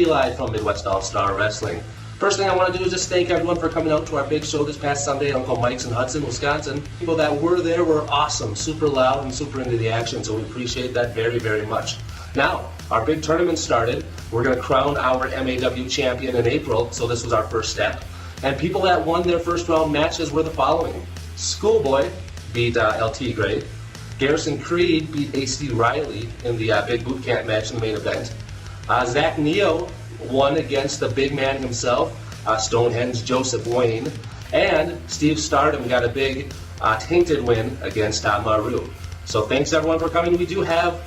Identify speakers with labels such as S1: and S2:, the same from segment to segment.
S1: Eli from Midwest All-Star Wrestling. First thing I want to do is just thank everyone for coming out to our big show this past Sunday at Uncle Mike's in Hudson, Wisconsin. People that were there were awesome, super loud and super into the action, so we appreciate that very, very much. Now, our big tournament started. We're going to crown our MAW champion in April, so this was our first step. And people that won their first round matches were the following. Schoolboy beat LT Gray. Garrison Creed beat AC Riley in the big boot camp match in the main event. Zach Neo won against the big man himself, Stonehenge Joseph Wayne. And Steve Stardom got a big tainted win against Maru. So thanks everyone for coming. We do have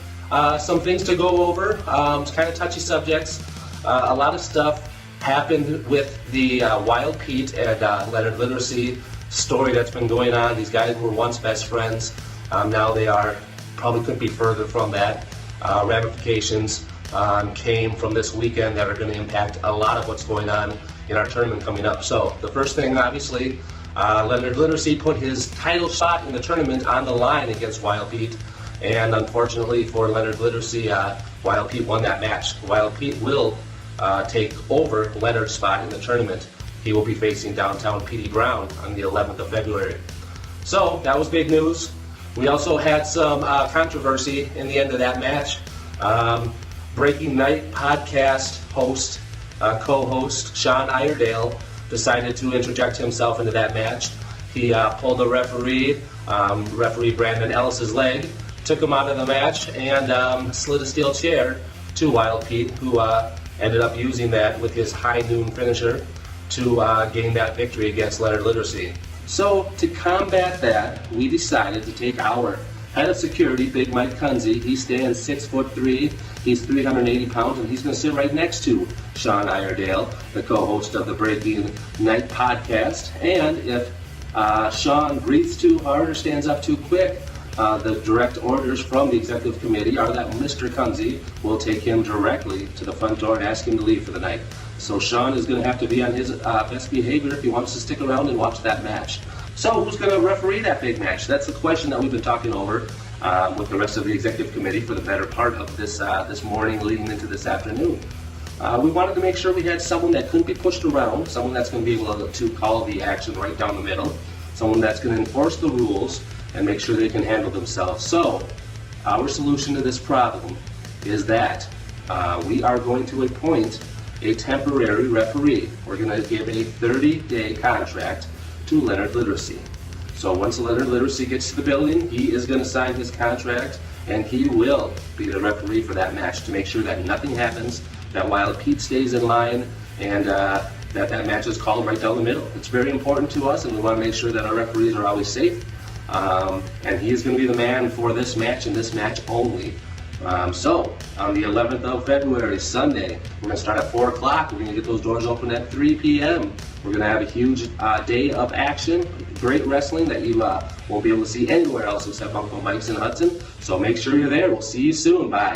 S1: some things to go over, kind of touchy subjects. A lot of stuff happened with the Wild Pete and Leonard Literacy story that's been going on. These guys were once best friends. Now they are, probably couldn't be further from that. Ramifications came from this weekend that are going to impact a lot of what's going on in our tournament coming up. So the first thing, obviously, Leonard Literacy put his title shot in the tournament on the line against Wild Pete. And unfortunately for Leonard Literacy, Wild Pete won that match. Wild Pete will take over Leonard's spot in the tournament. He will be facing downtown Petey Brown on the 11th of February. So that was big news. We also had some controversy in the end of that match. Breaking Night podcast host, co-host Sean Iredale decided to interject himself into that match. He pulled the referee Brandon Ellis's leg, took him out of the match, and slid a steel chair to Wild Pete, who ended up using that with his high noon finisher to gain that victory against Leonard Literacy. So to combat that, we decided to take our head of security, Big Mike Kunze. He stands 6'3", he's 380 pounds, and he's going to sit right next to Sean Iredale, the co-host of the Breaking Night podcast. And if Sean breathes too hard or stands up too quick, the direct orders from the executive committee are that Mr. Kunze will take him directly to the front door and ask him to leave for the night. So Sean is going to have to be on his best behavior if he wants to stick around and watch that match. So who's going to referee that big match? That's the question that we've been talking over with the rest of the executive committee for the better part of this morning leading into this afternoon. We wanted to make sure we had someone that couldn't be pushed around, someone that's going to be able to call the action right down the middle, someone that's going to enforce the rules and make sure they can handle themselves. So our solution to this problem is that we are going to appoint a temporary referee. We're going to give a 30-day contract to Leonard Literacy. So once Leonard Literacy gets to the building, he is going to sign his contract, and he will be the referee for that match to make sure that nothing happens, that Wild Pete stays in line, and that match is called right down the middle. It's very important to us, and we want to make sure that our referees are always safe. And he is going to be the man for this match and this match only. So, on the 11th of February, Sunday, we're going to start at 4 o'clock. We're going to get those doors open at 3 p.m. We're going to have a huge day of action, great wrestling that you won't be able to see anywhere else except Uncle Mike's in Hudson. So make sure you're there. We'll see you soon. Bye.